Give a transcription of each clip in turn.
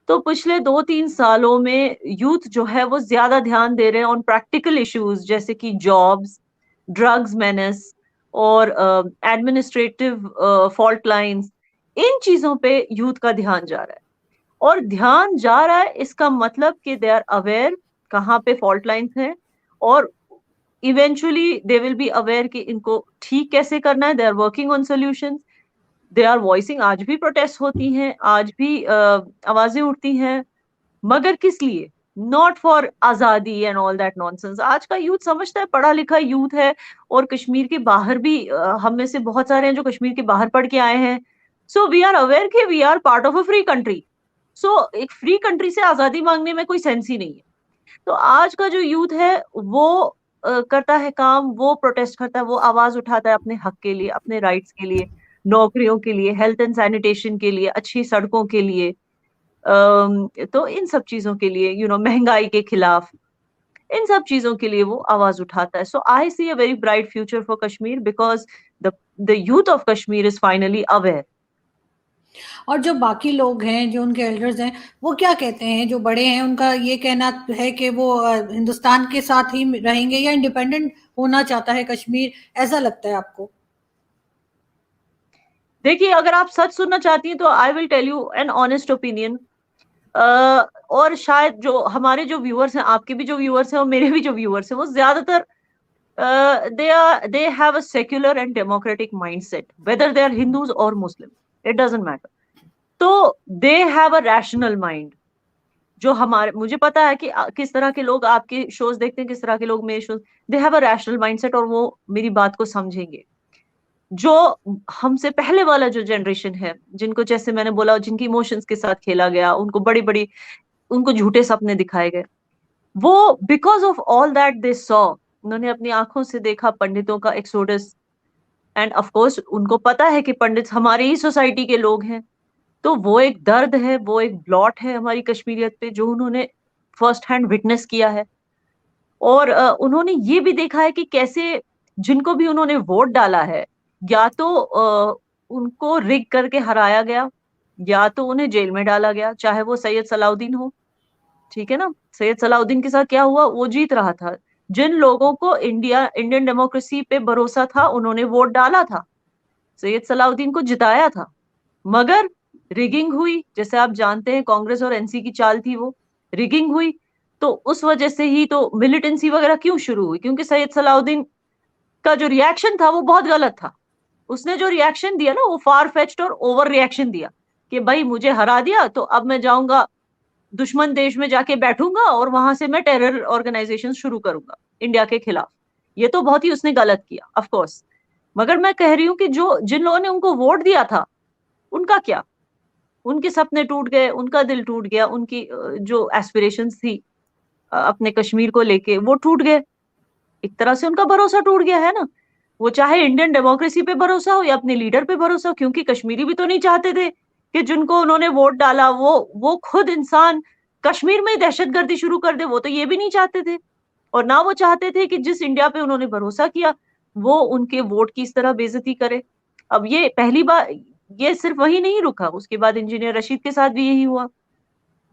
तो पिछले 2-3 सालों में यूथ जो है वो ज्यादा ध्यान दे रहे हैं ऑन प्रैक्टिकल इश्यूज, जैसे कि जॉब्स, ड्रग्स मेनेस और एडमिनिस्ट्रेटिव फॉल्ट लाइंस। इन चीजों पे यूथ का ध्यान जा रहा है। और ध्यान जा रहा है इसका मतलब कि दे आर अवेयर कहाँ पे फॉल्ट लाइंस हैं, और eventually they will be aware कि इनको ठीक कैसे करना है। They are working on solutions, they are voicing. आज भी प्रोटेस्ट होती हैं, आज भी आवाजें उठती हैं, मगर किस लिए? नॉट फॉर आजादी एंड ऑल दैट नॉनसेंस। आज का यूथ समझता है, पढ़ा लिखा यूथ है, और कश्मीर के बाहर भी हम में से बहुत सारे हैं जो कश्मीर के बाहर पढ़ के आए हैं। सो वी आर अवेयर कि we are part of a free country. So एक फ्री कंट्री से आजादी मांगने में कोई सेंस ही नहीं है। तो आज का जो यूथ है वो करता है काम, वो प्रोटेस्ट करता है, वो आवाज उठाता है अपने हक के लिए, अपने राइट्स के लिए, नौकरियों के लिए, हेल्थ एंड सैनिटेशन के लिए, अच्छी सड़कों के लिए, तो इन सब चीजों के लिए, महंगाई के खिलाफ, इन सब चीजों के लिए वो आवाज उठाता है। So I see a very bright future for Kashmir because the youth of Kashmir is finally aware. और जो बाकी लोग हैं, जो उनके एल्डर्स हैं, वो क्या कहते हैं? जो बड़े हैं उनका ये कहना है कि वो हिंदुस्तान के साथ ही रहेंगे या इंडिपेंडेंट होना चाहता है कश्मीर, ऐसा लगता है आपको? देखिए, अगर आप सच सुनना चाहती हैं तो I will tell you an honest opinion. और शायद जो हमारे जो व्यूअर्स हैं, आपके भी जो व्यूअर्स हैं और मेरे भी जो व्यूअर्स हैं, वो ज्यादातर they have a secular and democratic mindset, whether they are Hindus or Muslim, it doesn't matter. तो they have a rational mind। जो हमारे, मुझे पता है कि किस तरह के लोग आपके शोज देखते हैं, किस तरह के लोग मेरे shows. They have a rational mindset, और वो मेरी बात को समझेंगे। जो हमसे पहले वाला जो जनरेशन है, जिनको जैसे मैंने बोला, जिनकी इमोशंस के साथ खेला गया, उनको बड़ी बड़ी, उनको झूठे सपने दिखाए गए, वो because of all that they saw, उन्होंने अपनी आंखों से देखा पंडितों का एक्सोडस। एंड ऑफ कोर्स उनको पता है कि पंडित हमारी ही सोसाइटी के लोग हैं। तो वो एक दर्द है, वो एक ब्लॉट है हमारी कश्मीरियत पे, जो उन्होंने फर्स्ट हैंड विटनेस किया है। और उन्होंने ये भी देखा है कि कैसे जिनको भी उन्होंने वोट डाला है, या तो उनको रिग करके हराया गया, या तो उन्हें जेल में डाला गया, चाहे वो सैयद सलाउद्दीन हो। ठीक है ना? सैयद सलाउद्दीन के साथ क्या हुआ? वो जीत रहा था। जिन लोगों को इंडियन डेमोक्रेसी पे भरोसा था, उन्होंने वोट डाला था, सैयद सलाउद्दीन को जिताया था। मगर रिगिंग हुई, जैसे आप जानते हैं, कांग्रेस और एनसी की चाल थी, वो रिगिंग हुई। तो उस वजह से ही तो मिलिटेंसी वगैरह क्यों शुरू हुई? क्योंकि सैयद सलाउद्दीन का जो रिएक्शन था वो बहुत गलत था। उसने जो रिएक्शन दिया ना, वो फार फेच्ड और ओवर रिएक्शन दिया, कि भाई मुझे हरा दिया तो अब मैं जाऊंगा दुश्मन देश में, जाके बैठूंगा और वहां से मैं टेरर ऑर्गेनाइजेशन शुरू करूंगा इंडिया के खिलाफ। ये तो बहुत ही उसने गलत किया, ऑफ कोर्स। मगर मैं कह रही हूँ कि जो जिन लोगों ने उनको वोट दिया था, उनका क्या? उनके सपने टूट गए, उनका दिल टूट गया, उनकी जो एस्पिरेशंस थी अपने कश्मीर को लेके, वो टूट गए। एक तरह से उनका भरोसा टूट गया है ना। वो चाहे इंडियन डेमोक्रेसी पे भरोसा हो या अपने लीडर पे भरोसा हो, क्योंकि कश्मीरी भी तो नहीं चाहते थे कि जिनको उन्होंने वोट डाला वो खुद इंसान कश्मीर में दहशतगर्दी शुरू कर दे। वो तो ये भी नहीं चाहते थे। और ना वो चाहते थे कि जिस इंडिया पे उन्होंने भरोसा किया, वो उनके वोट की इस तरह बेइज्जती करे। अब ये पहली बार, ये सिर्फ वही नहीं रुका, उसके बाद इंजीनियर रशीद के साथ भी यही हुआ।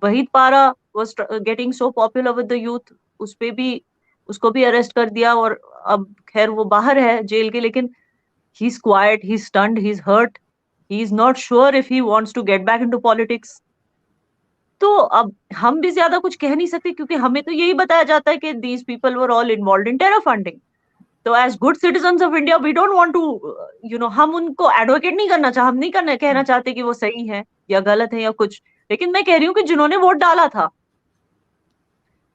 वहीद पारा was getting so popular with the youth, उस पे भी, उसको भी अरेस्ट कर दिया। और अब खैर वो बाहर है जेल के, लेकिन he is quiet, he is stunned, he is hurt, he is not sure if he wants to get back into politics. तो अब हम भी ज्यादा कुछ कह नहीं सकते, क्योंकि हमें तो यही बताया जाता है कि these people were all involve in terror funding. तो as good citizen of India we don't want to, हम उनको एडवोकेट नहीं करना चाह, हम नहीं करना कहना चाहते कि वो सही है या गलत है या कुछ। लेकिन मैं कह रही हूँ कि जिन्होंने वोट डाला था,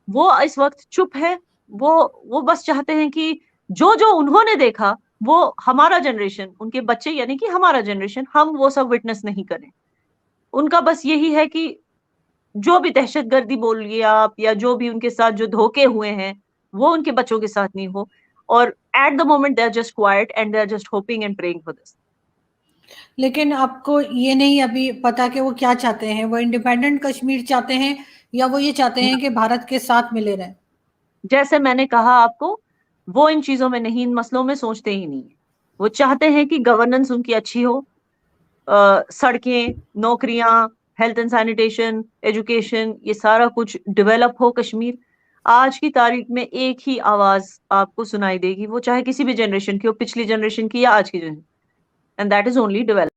वो इस वक्त चुप है। वो वो बस चाहते हैं कि जो जो उन्होंने देखा, वो हमारा जनरेशन, उनके बच्चे यानी कि हमारा जनरेशन, हम वो सब विटनेस नहीं करें। उनका बस यही है कि जो भी दहशतगर्दी बोलिए आप, या जो भी उनके साथ जो धोखे हुए हैं, वो उनके बच्चों के साथ नहीं हो। और at the moment they are just quiet and they are just hoping and praying for this. लेकिन आपको ये नहीं अभी पता कि वो क्या चाहते हैं? वो इंडिपेंडेंट कश्मीर चाहते हैं या वो ये चाहते हैं कि भारत के साथ मिले रहें? जैसे मैंने कहा आपको, वो इन चीजों में नहीं, इन मसलों में सोचते ही नहीं है। वो चाहते हैं कि गवर्नेंस उनकी अच्छी हो, सड़कें, नौकरियां, हेल्थ एंड सैनिटेशन, एजुकेशन, ये सारा कुछ डेवलप हो कश्मीर, आज की तारीख में एक ही आवाज आपको सुनाई देगी, वो चाहे किसी भी जनरेशन की हो, पिछली जनरेशन की या आज की generation, and that is only develop.